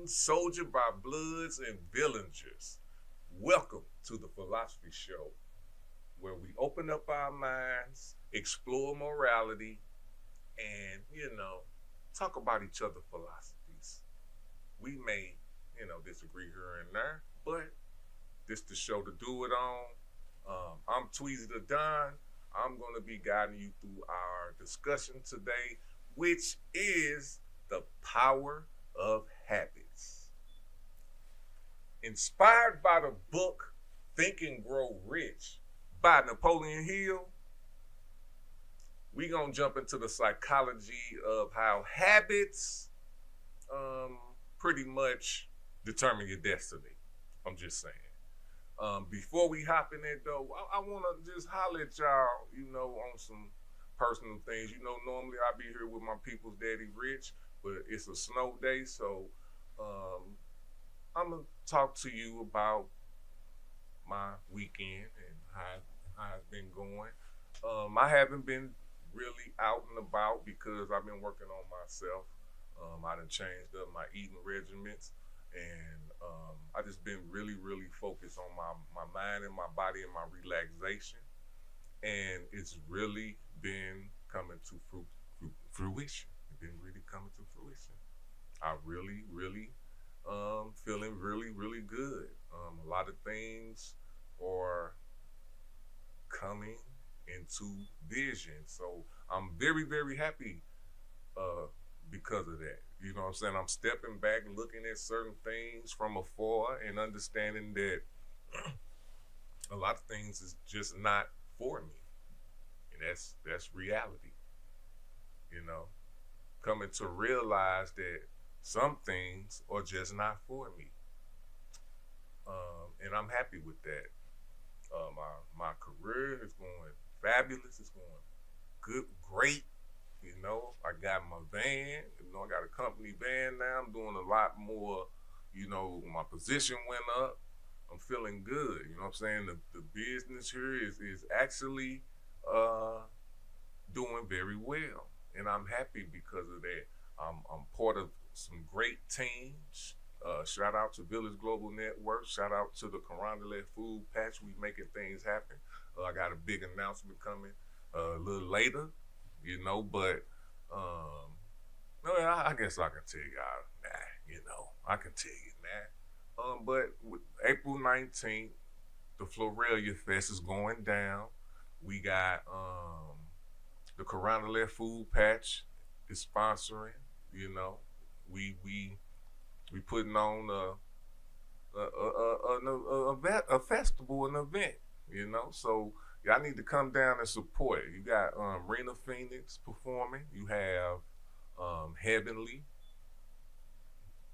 soldiered by bloods and villagers. Welcome to the Philosophy Show, where we open up our minds, explore morality, and, talk about each other's philosophies. We may, disagree here and there, but this the show to do it on. I'm Tweezy the Don. I'm going to be guiding you through our discussion today, which is the power of habits. Inspired by the book Think and Grow Rich by Napoleon Hill, we're going to jump into the psychology of how habits pretty much determine your destiny. I'm just saying. Before we hop in there, though, I want to just holler at y'all, on some personal things. Normally I be here with my people's daddy Rich, but it's a snow day, so I'm going to talk to you about my weekend and how it's been going. I haven't been really out and about because I've been working on myself. I done changed up my eating regimens, and I just been really, really focused on my mind and my body and my relaxation. And it's really been coming to fruition. It's been really coming to fruition. I really, really feeling really, really good. A lot of things are coming into vision. So I'm very, very happy because of that. You know what I'm saying? I'm stepping back, looking at certain things from afar and understanding that a lot of things is just not for me. And that's reality. Coming to realize that some things are just not for me. And I'm happy with that. My career is going fabulous. It's going good, great. I got my van. I got a company van now. I'm doing a lot more. My position went up. I'm feeling good. You know what I'm saying? The business here is actually doing very well, and I'm happy because of that. I'm part of some great teams. Shout out to Village Global Network. Shout out to the Carondale Food Patch. We making things happen. I got a big announcement coming a little later, but I guess I can tell y'all, I can tell you that. But with April 19th, the Florelia Fest is going down. We got the Carondale Food Patch is sponsoring. We putting on a festival, an event. So y'all need to come down and support. You got Rena Phoenix performing. You have Heavenly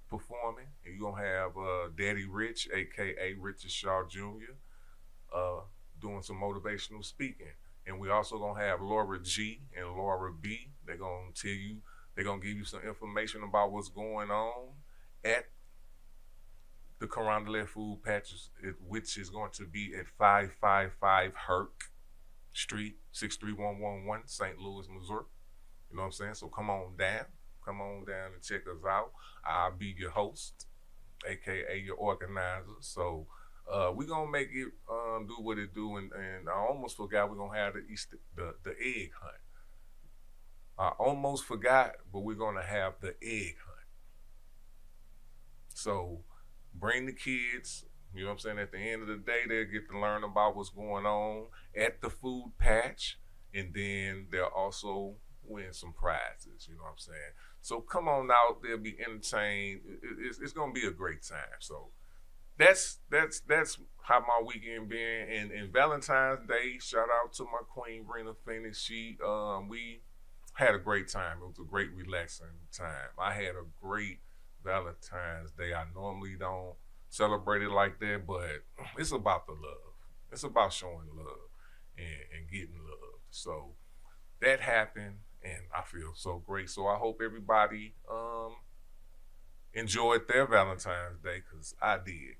performing. And you're gonna have Daddy Rich, aka Richard Shaw Jr., doing some motivational speaking. And we also gonna have Laura G and Laura B. They're gonna give you some information about what's going on at the Carondale Food Patches, which is going to be at 555 Herc Street, 63111, St. Louis, Missouri. You know what I'm saying? So come on down and check us out. I'll be your host, aka your organizer. So we're gonna make it do what it do, and I almost forgot we're gonna have the egg hunt. I almost forgot, but we're gonna have the egg hunt. So bring the kids, you know what I'm saying? At the end of the day, they'll get to learn about what's going on at the food patch, and then they'll also win some prizes, you know what I'm saying? So come on out, they'll be entertained. It's gonna be a great time. So that's how my weekend been. And Valentine's Day, shout out to my queen, Rena Phoenix. We had a great time. It was a great relaxing time. I had a great Valentine's Day. I normally don't celebrate it like that, but it's about the love. It's about showing love and getting love. So that happened, and I feel so great. So I hope everybody enjoyed their Valentine's Day, because I did.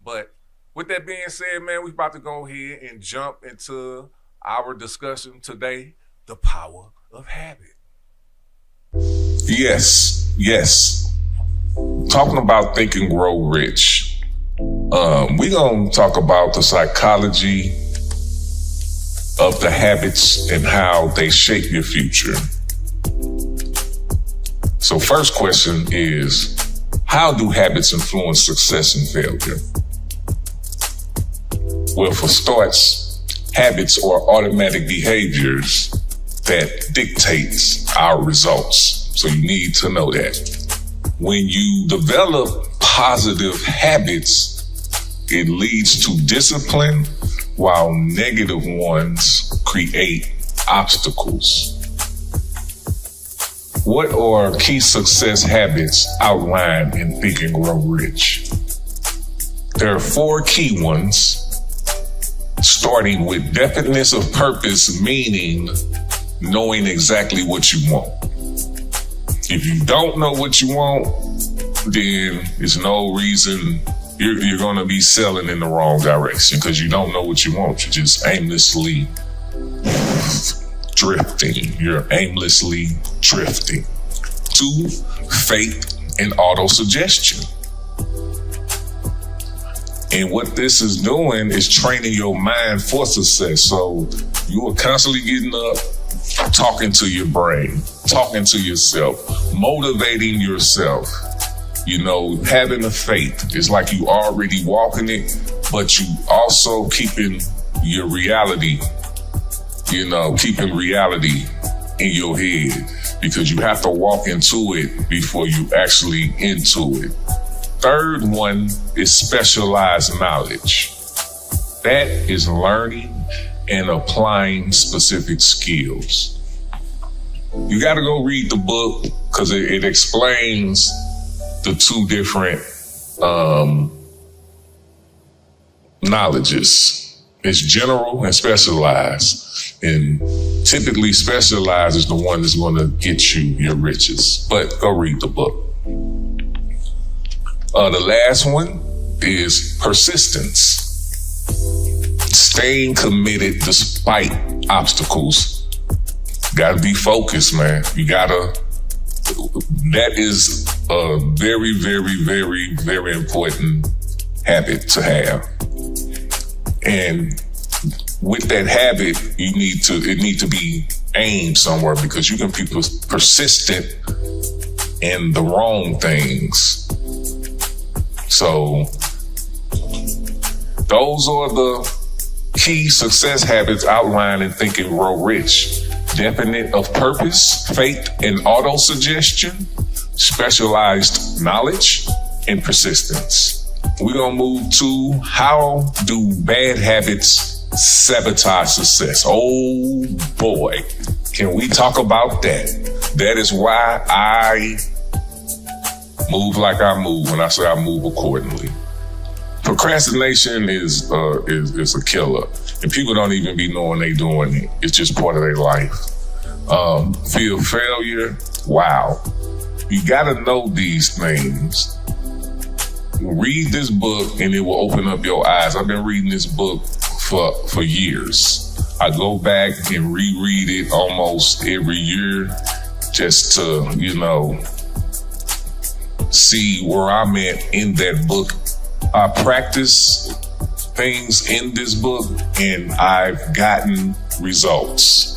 But with that being said, man, we about to go ahead and jump into our discussion today, the power of habit. Yes. talking about Think and Grow Rich, we're going to talk about the psychology of the habits and how they shape your future. So first question is, how do habits influence success and failure? Well, for starts, habits are automatic behaviors that dictates our results. So you need to know that. When you develop positive habits, it leads to discipline, while negative ones create obstacles. What are key success habits outlined in Think and Grow Rich? There are 4 key ones, starting with definiteness of purpose, meaning knowing exactly what you want. If you don't know what you want, then there's no reason you're going to be selling in the wrong direction, because you don't know what you want. You're just aimlessly drifting. You're aimlessly drifting. 2, faith and auto-suggestion. And what this is doing is training your mind for success. So you are constantly getting up, talking to your brain, talking to yourself, motivating yourself. You know, having the faith. It's like you already walking it, but you also keeping your reality, keeping reality in your head, because you have to walk into it before you actually into it. 3rd one is specialized knowledge. That is learning and applying specific skills. You got to go read the book, because it explains the 2 different knowledges. It's general and specialized. And typically specialized is the one that's going to get you your riches. But go read the book. The last one is persistence. Staying committed despite obstacles. Gotta be focused, man. That is a very, very, very, very important habit to have. And with that habit, it needs to be aimed somewhere, because you can be persistent in the wrong things. So those are the key success habits outlined in Think and Grow Rich. Definite of purpose, faith and auto-suggestion, specialized knowledge, and persistence. We're going to move to, how do bad habits sabotage success? Oh boy, can we talk about that? That is why I move like I move when I say I move accordingly. Procrastination is a killer, and people don't even be knowing they doing it. It's just part of their life. Fear of failure. Wow. You gotta know these things. Read this book and it will open up your eyes. I've been reading this book for years. I go back and reread it almost every year just to, see where I'm at in that book. I practice things in this book and I've gotten results.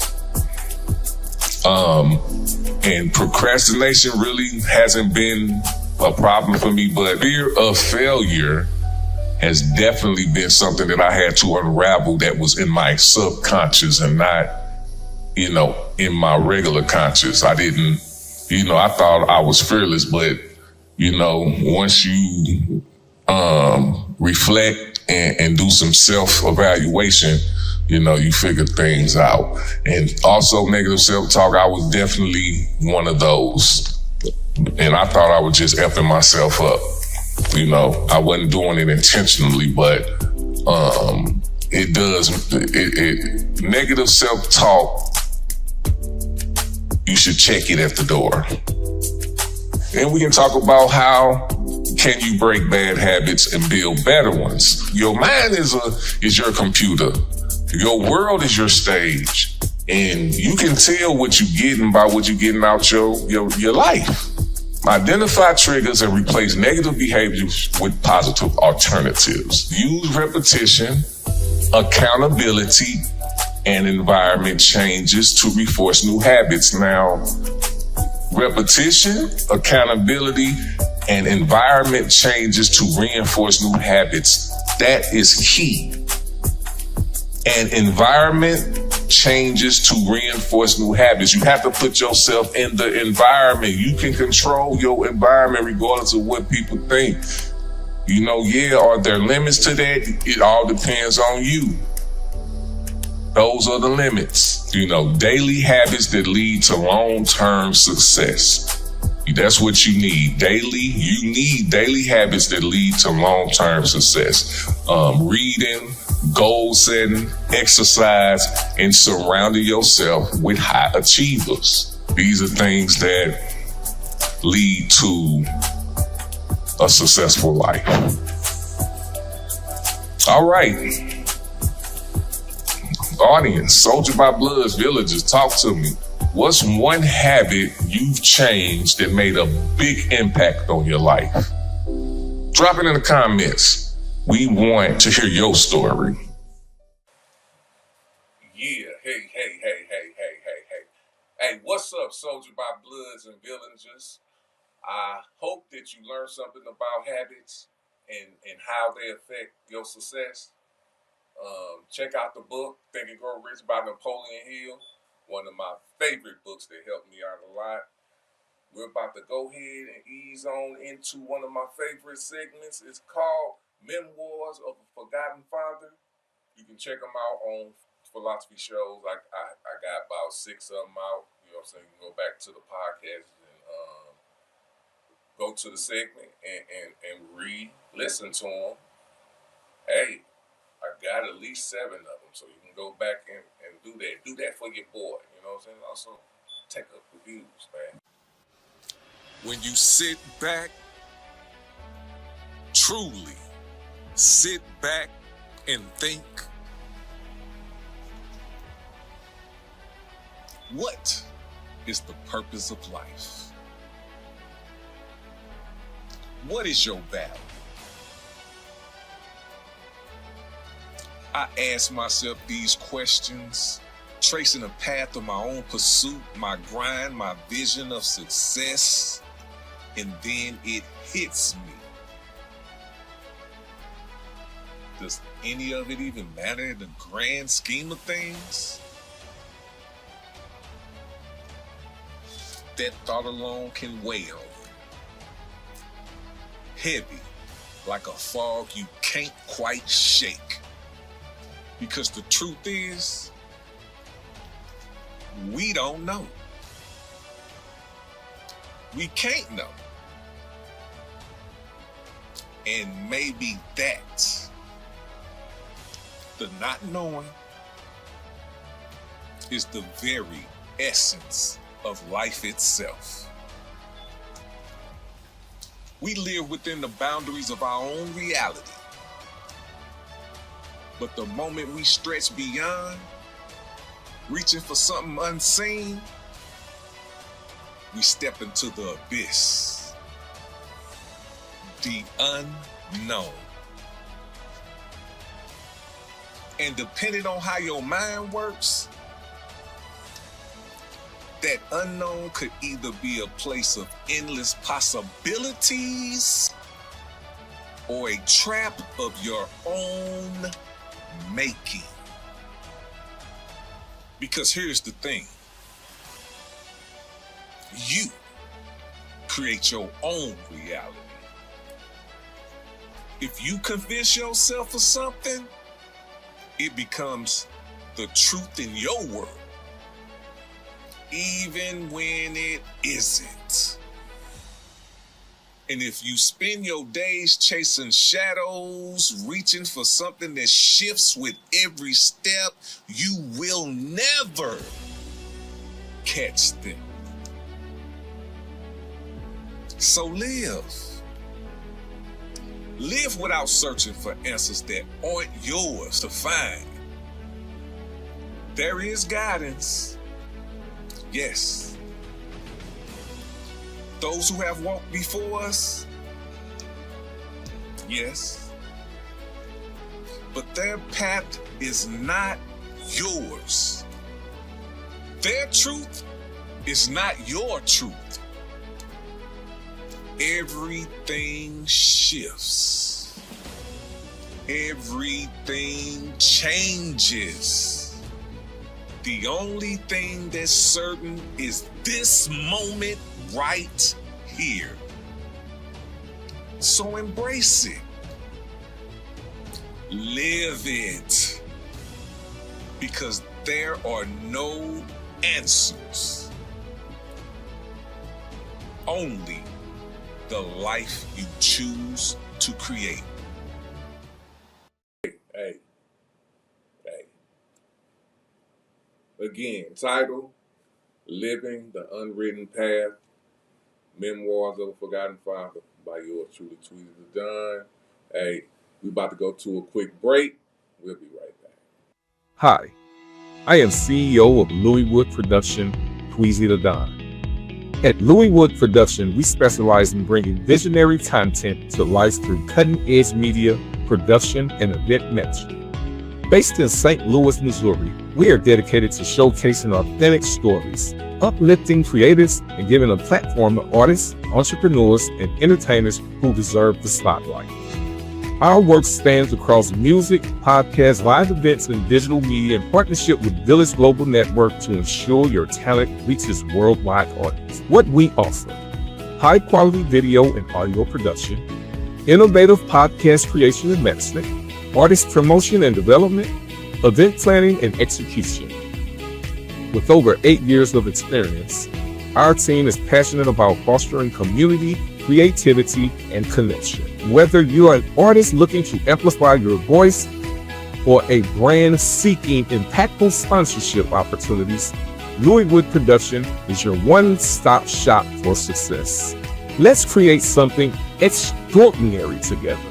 And procrastination really hasn't been a problem for me, but fear of failure has definitely been something that I had to unravel, that was in my subconscious and not, in my regular conscious. I didn't, I thought I was fearless, but, once you reflect and do some self-evaluation, you figure things out. And also negative self-talk, I was definitely one of those. And I thought I was just effing myself up. I wasn't doing it intentionally, but negative self-talk, you should check it at the door. And we can talk about how can you break bad habits and build better ones. Your mind is your computer. Your world is your stage. And you can tell what you're getting by what you're getting out your life. Identify triggers and replace negative behaviors with positive alternatives. Use repetition, accountability, and environment changes to reinforce new habits. Now, repetition, accountability, and environment changes to reinforce new habits. That is key. And environment changes to reinforce new habits. You have to put yourself in the environment. You can control your environment regardless of what people think. Are there limits to that? It all depends on you. Those are the limits. Daily habits that lead to long-term success. That's what you need. You need daily habits that lead to long-term success. Reading, goal setting, exercise, and surrounding yourself with high achievers. These are things that lead to a successful life. All right. Audience, Soldier by Bloods, Villagers, talk to me. What's one habit you've changed that made a big impact on your life? Drop it in the comments. We want to hear your story. Yeah, hey. Hey, what's up, Soldier by Bloods and Villagers? I hope that you learned something about habits and how they affect your success. Check out the book, Think and Grow Rich by Napoleon Hill. One of my favorite books that helped me out a lot. We're about to go ahead and ease on into one of my favorite segments. It's called Memoirs of a Forgotten Father. You can check them out on Philosofee shows. I got about 6 of them out. You know what I'm saying? You can go back to the podcast and go to the segment and listen to them. Hey, I got at least 7 of them, so you can go back and do that. Do that for your boy, you know what I'm saying? Also, take up reviews, man. When you sit back, truly sit back and think, what is the purpose of life? What is your value? I ask myself these questions, tracing a path of my own pursuit, my grind, my vision of success, and then it hits me. Does any of it even matter in the grand scheme of things? That thought alone can weigh on you. Heavy, like a fog you can't quite shake. Because the truth is, we don't know. We can't know. And maybe that, the not knowing, is the very essence of life itself. We live within the boundaries of our own reality. But the moment we stretch beyond, reaching for something unseen, we step into the abyss, the unknown. And depending on how your mind works, that unknown could either be a place of endless possibilities or a trap of your own making. Because here's the thing. You create your own reality. If you convince yourself of something, it becomes the truth in your world, even when it isn't. And if you spend your days chasing shadows, reaching for something that shifts with every step, you will never catch them. So live. Live without searching for answers that aren't yours to find. There is guidance. Yes. those who have walked before us? Yes. But their path is not yours. Their truth is not your truth. Everything shifts. Everything changes. The only thing that's certain is this moment right here. So embrace it. Live it. Because there are no answers. Only the life you choose to create. Hey. Again, title, Living the Unwritten Path, Memoirs of a Forgotten Father by yours truly, Tweezy the Don. Hey, we about to go to a quick break. We'll be right back. Hi, I am CEO of Louis Wood Production, Tweezy the Don. At Louis Wood Production, we specialize in bringing visionary content to life through cutting-edge media, production, and event management. Based in St. Louis, Missouri, we are dedicated to showcasing authentic stories, uplifting creatives, and giving a platform to artists, entrepreneurs, and entertainers who deserve the spotlight. Our work spans across music, podcasts, live events, and digital media in partnership with Village Global Network to ensure your talent reaches worldwide audience. What we offer: high-quality video and audio production, innovative podcast creation and management, artist promotion and development, event planning and execution. With over 8 years of experience, our team is passionate about fostering community, creativity, and connection. Whether you are an artist looking to amplify your voice or a brand seeking impactful sponsorship opportunities, Louis Wood Production is your one-stop shop for success. Let's create something extraordinary together.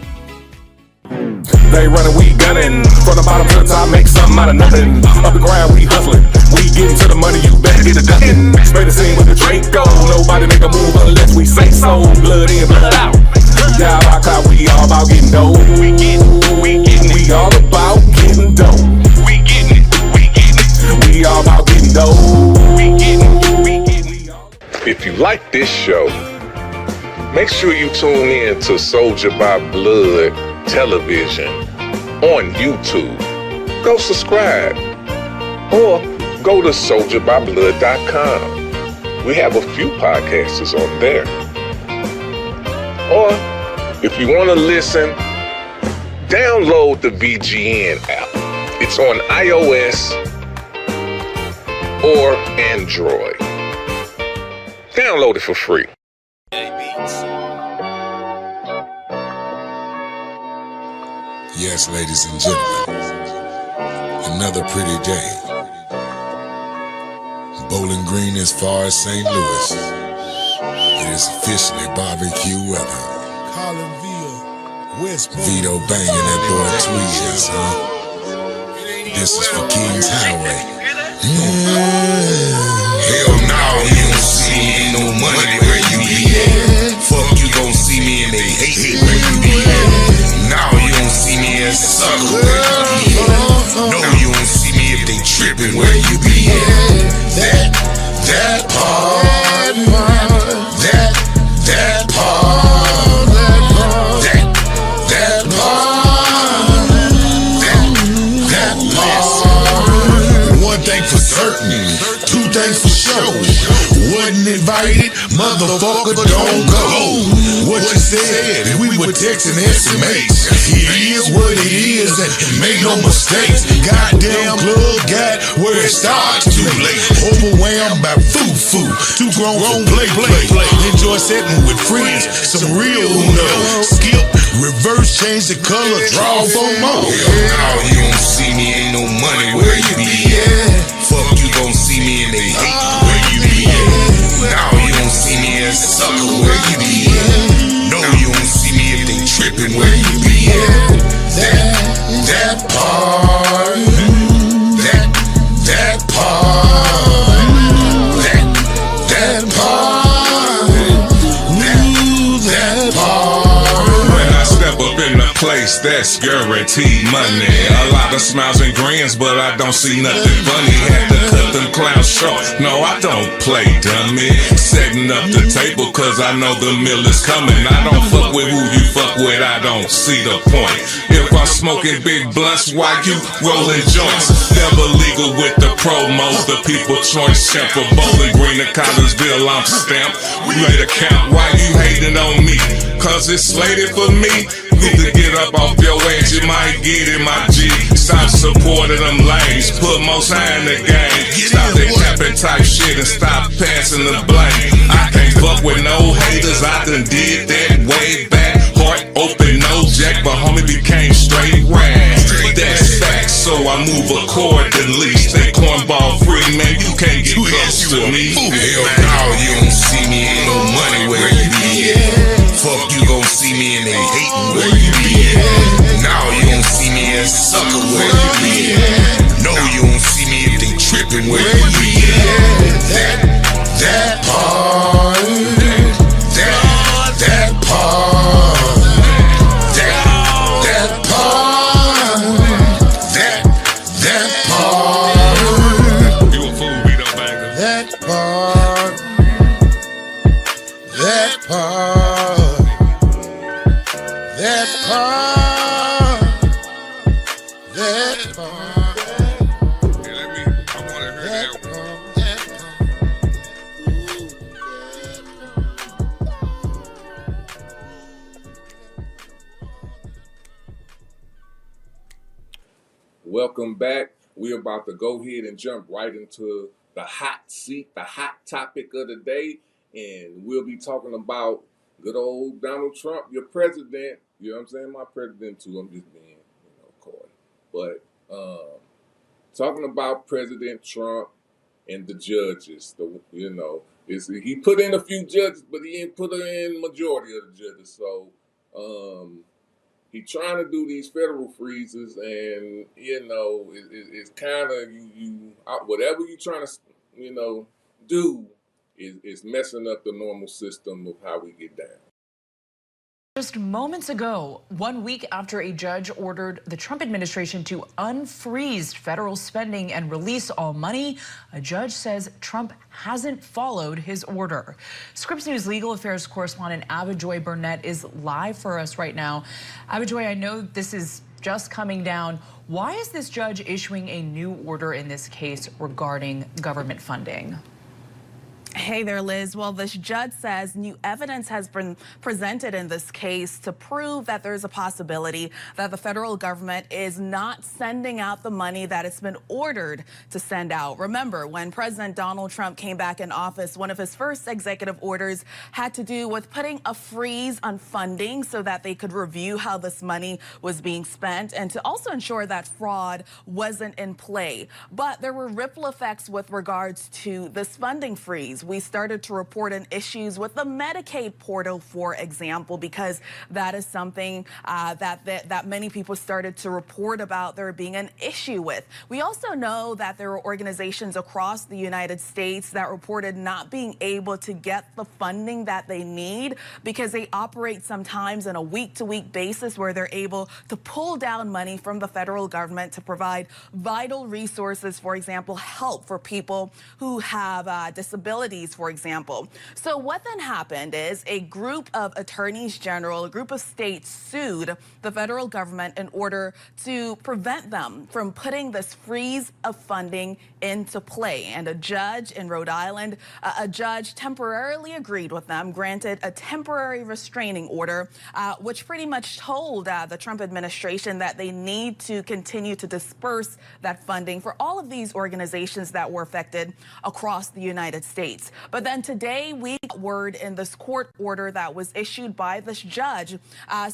They running, we gunning. From the bottom to the top, make something out of nothing. Up the ground, we hustling. We getting to the money, you better get a ducking. Spray the scene with the Draco. Nobody make a move unless we say so. Blood in, blood out. Dive our clout, we all about getting dough. We all about getting dough. We all about getting dough. If you like this show, make sure you tune in to Soldier by Blood Television on YouTube. Go subscribe or go to soldierbyblood.com. We have a few podcasters on there. Or if you want to listen, download the VGN app. It's on iOS or Android. Download it for free. Yes, ladies and gentlemen, another pretty day. Bowling Green as far as St. Louis. It is officially barbecue weather. Vito banging that boy Tweezy, huh? This is for Kings Highway. Hell no, you don't see me, ain't no money where you be at. Fuck you gon' see me and they hate where you be at. Now you don't see me as sucker where you be at. No, you don't see me if they trippin' where you be at. That part, that part, one thing for certain, two things for sure. Wasn't invited, motherfucker, don't go. What you said, we were texting SMH. It is what it is, and make no mistakes. Goddamn club got where it starts too late. Overwhelmed by foo-foo, too grown play. Enjoy setting with friends, some real Uno. Skip, reverse, change the color, draw for more. Now you don't see me, ain't no money where you be at. Fuck you gon' see me and they hate where you be at. Now you don't see me as sucker where you be at. No, you don't see me if they trippin' where you be at. That part, that part, that part. face, that's guaranteed money. A lot of smiles and grins, but I don't see nothing funny. Had to cut them clowns short. No, I don't play dummy. Setting up the table, cause I know the meal is coming. I don't fuck with who you fuck with, I don't see the point. If I'm smoking big blunts, why you rolling joints? Never legal with the promos, the people choice. Champ for Bowling Green and Collinsville, I'm stamped. We made a count, why you hating on me? Cause it's slated for me. Need to get up off your ass, you might get in my G. Stop supporting them lanes, put most high in the game. Stop that capping type shit and stop passing the blame. I can't fuck with no haters, I done did that way back. Heart open, no jack, but homie became straight rag. That's facts, so I move accordingly. Stay cornball free, man, you can't get close to me. Hell no, you don't see me, ain't no money where you be at. Fuck, you gon' see me and they hating where you be at. Now you don't see me as sucker where you be at. No, you don't see me if they tripping where you be at. That part, that part, that part. You a fool, beat up banger. That part, that part, that part, that part, I wanna hear that one. Welcome back. We're about to go ahead and jump right into the hot seat, the hot topic of the day, and we'll be talking about good old Donald Trump, your president. You know what I'm saying? My president too. I'm just being, coy. But talking about President Trump and the judges. He put in a few judges, but he didn't put in majority of the judges. So he trying to do these federal freezes, and it's kind of you whatever you trying to do is messing up the normal system of how we get down. Just moments ago, 1 week after a judge ordered the Trump administration to unfreeze federal spending and release all money, a judge says Trump hasn't followed his order. Scripps News legal affairs correspondent Abijoy Burnett is live for us right now. Abijoy, I know this is just coming down. Why is this judge issuing a new order in this case regarding government funding? Hey there, Liz. Well, this judge says new evidence has been presented in this case to prove that there's a possibility that the federal government is not sending out the money that it's been ordered to send out. Remember, when President Donald Trump came back in office, one of his first executive orders had to do with putting a freeze on funding so that they could review how this money was being spent and to also ensure that fraud wasn't in play. But there were ripple effects with regards to this funding freeze. We started to report on issues with the Medicaid portal, for example, because that is something that many people started to report about there being an issue with. We also know that there are organizations across the United States that reported not being able to get the funding that they need because they operate sometimes on a week-to-week basis where they're able to pull down money from the federal government to provide vital resources, for example, help for people who have disabilities, for example. So what then happened is a group of attorneys general, a group of states sued the federal government in order to prevent them from putting this freeze of funding into play. And a judge in Rhode Island, a judge temporarily agreed with them, granted a temporary restraining order, which pretty much told the Trump administration that they need to continue to disperse that funding for all of these organizations that were affected across the United States. But then today we got word in this court order that was issued by this judge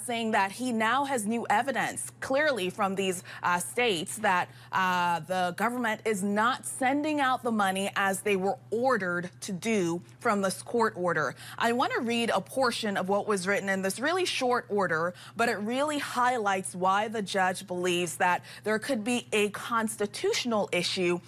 saying that he now has new evidence clearly from these states that the government is not sending out the money as they were ordered to do from this court order. I want to read a portion of what was written in this really short order, but it really highlights why the judge believes that there could be a constitutional issue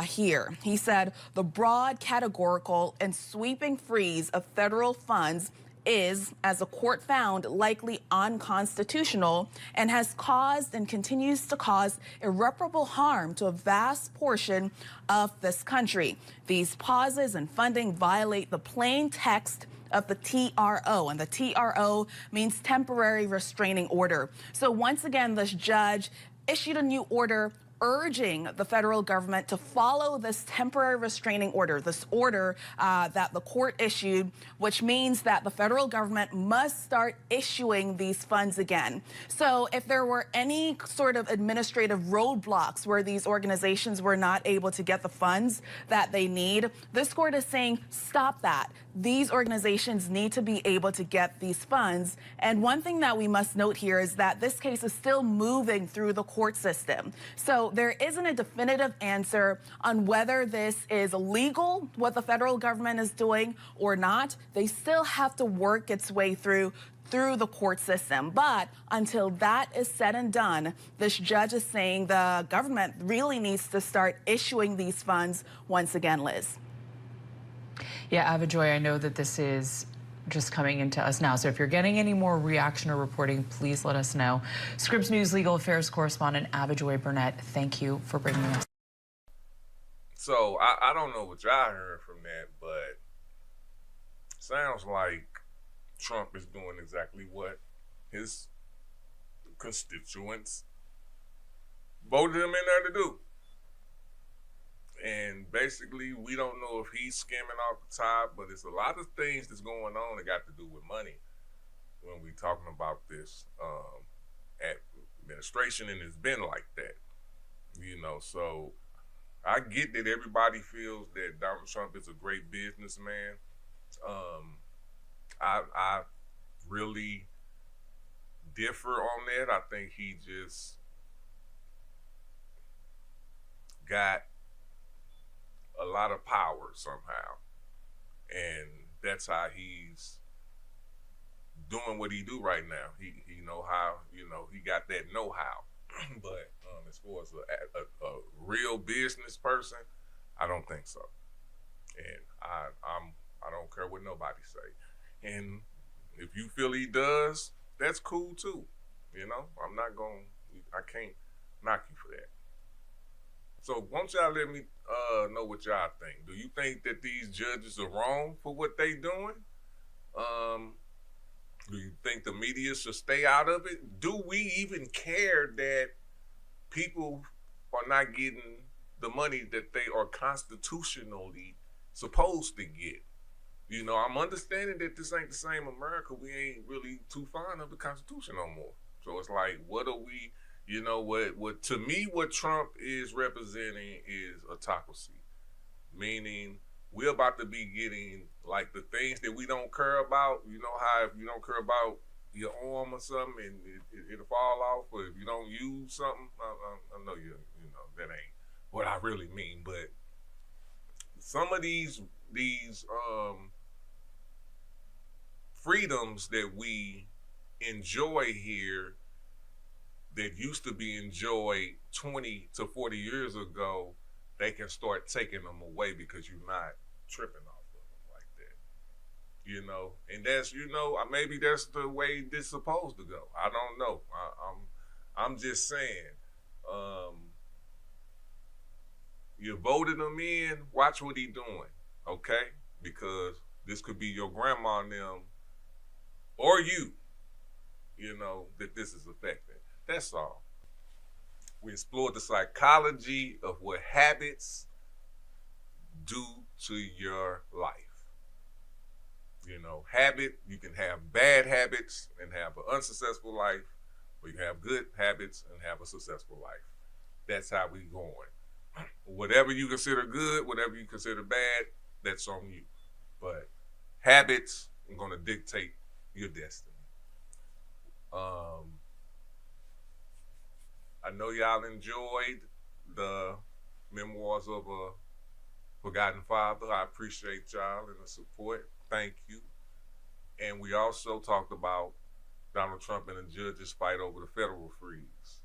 here. He said the broad, categorical, and sweeping freeze of federal funds is, as the court found, likely unconstitutional and has caused and continues to cause irreparable harm to a vast portion of this country. These pauses and funding violate the plain text of the TRO, and the TRO means temporary restraining order. So once again, this judge issued a new order urging the federal government to follow this temporary restraining order, this order that the court issued, which means that the federal government must start issuing these funds again. So if there were any sort of administrative roadblocks where these organizations were not able to get the funds that they need, this court is saying, stop that. These organizations need to be able to get these funds. And one thing that we must note here is that this case is still moving through the court system. So there isn't a definitive answer on whether this is legal, what the federal government is doing or not. They still have to work its way through the court system. But until that is said and done, this judge is saying the government really needs to start issuing these funds once again, Liz. Yeah, Avajoy, I know that this is just coming into us now, so if you're getting any more reaction or reporting, please let us know. Scripps News Legal Affairs correspondent Avajoy Burnett, thank you for bringing us. So I don't know what y'all heard from that, but sounds like Trump is doing exactly what his constituents voted him in there to do. And basically, we don't know if he's skimming off the top, but it's a lot of things that's going on that got to do with money when we talking about this administration, and it's been like that, you know. So I get that everybody feels that Donald Trump is a great businessman. I really differ on that. I think he just got a lot of power somehow, and that's how he's doing what he do right now. He know how, you know, he got that know-how. But as far as a real business person, I don't think so. And I don't care what nobody say. And if you feel he does, that's cool too. You know, I can't knock you for that. So won't y'all let me know what y'all think? Do you think that these judges are wrong for what they doing? Do you think the media should stay out of it? Do we even care that people are not getting the money that they are constitutionally supposed to get? You know, I'm understanding that this ain't the same America. We ain't really too fond of the Constitution no more. So it's like, what are we? You know, what to me, what Trump is representing is autocracy, meaning we're about to be getting like the things that we don't care about. You know how if you don't care about your arm or something and it'll fall off, or if you don't use something, I know you know that ain't what I really mean, but some of these freedoms that we enjoy here that used to be enjoyed 20 to 40 years ago, they can start taking them away because you're not tripping off of them like that. You know, and that's, you know, maybe that's the way this is supposed to go. I don't know. I'm just saying, you voted him in, watch what he doing, okay? Because this could be your grandma and them, or you know, that this is affecting. That's all. We explored the psychology of what habits do to your life. You know, you can have bad habits and have an unsuccessful life, or you can have good habits and have a successful life. That's how we going. Whatever you consider good, whatever you consider bad, that's on you. But habits are going to dictate your destiny. I know y'all enjoyed the memoirs of a forgotten father. I appreciate y'all and the support. Thank you. And we also talked about Donald Trump and the judges' fight over the federal freeze.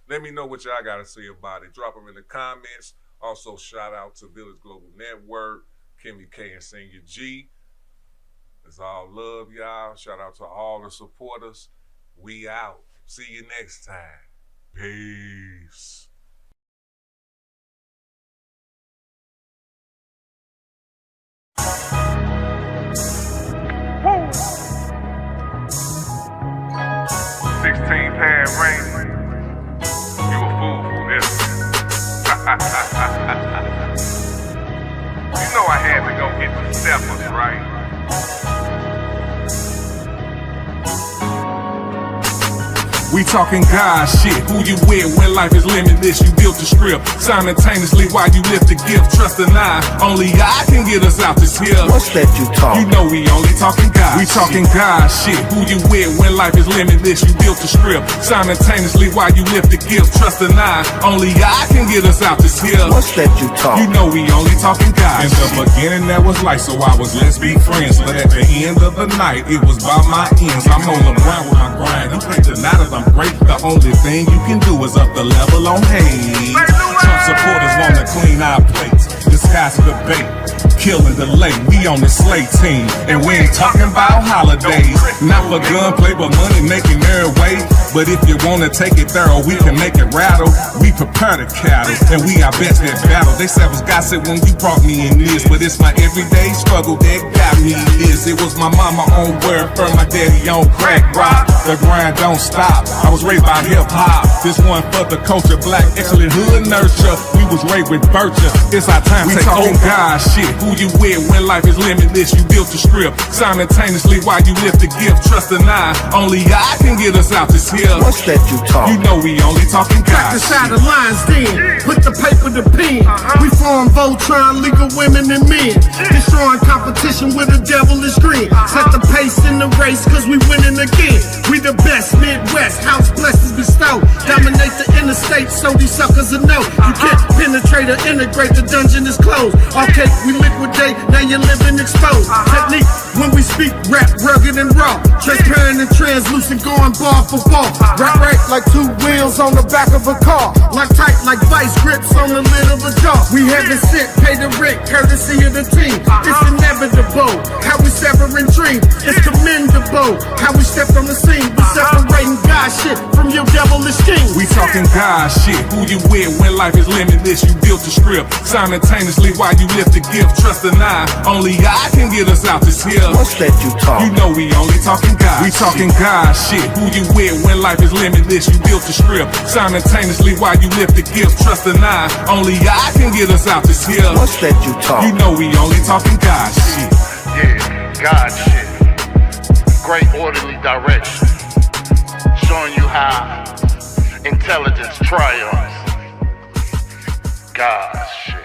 Let me know what y'all got to say about it. Drop them in the comments. Also, shout out to Village Global Network, Kimmy K and Senior G. It's all love, y'all. Shout out to all the supporters. We out. See you next time. Peace. Woo! 16-pan ring. You a fool for this. You know I had to go get the steppers, right? We talking God shit. Who you with when life is limitless? You built the script simultaneously while you lift the gift. Trust and I, only I can get us out this hill. What's that you talk? You know we only talking God. We talking God shit. Who you with when life is limitless? You built the script simultaneously while you lift the gift. Trust and I, only I can get us out this hill. What's that you talk? You know we only talking God. In the beginning that was life, so I was let's be friends. But at the end of the night, it was by my ends. I'm on the ground with my grind. You can't deny that I'm great. The only thing you can do is up the level on hate. Trump supporters wanna clean our plates. Disguise debate, killing delay. We on the slate team, and we ain't talking about holidays. Not for gunplay, but money making their way. But if you wanna take it thorough, we can make it rattle. We prepare the cattle, and we our best at battle. They said I was gossip when you brought me in this, but it's my everyday struggle that got me this. It was my mama on welfare, my daddy on crack rock. The grind don't stop. I was raised by hip hop. This one for the culture, black excellent hood nurture. We was raised with virtue. It's our time. We talking God shit. Who you with when life is limitless? You built the script simultaneously while you lift the gift. Trust and I, only I can get us out this hill. What's that you talk? You know we only talking God. Back inside the lines then, put the paper to pen. We form Voltron, legal women and men. Destroying competition with a devilish grin. Set the pace in the race, cause we winning again. We the best, Midwest, house blessings bestow. Dominate the interstate, so these suckers will know. You can't penetrate or integrate, the dungeon is closed. Okay, we liquidate, now you're living exposed. Technique, when we speak, rap rugged and raw. Transparent and translucent, going bar for ball. Rap right like two wheels on the back of a car. Like tight like vice grips on the lid of a jar. We haven't sent, pay the rent, courtesy of the team. It's inevitable, how we severing dreams. It's commendable, how we stepped on the scene. We separating God shit from your devilish schemes. We talking God shit. Who you with when life is limitless? You built the script simultaneously while you lift the gift. Trust and I, only I can get us out this hill. What's that you talk? You know we only talking God. We talking God shit. Who you with when life is limitless? You built the script simultaneously while you lift the gift. Trust and I, only I can get us out this hill. What's that you talk? You know we only talking God shit. Yeah, God shit. Great orderly direction. Showing you how intelligence triumphs. God shit.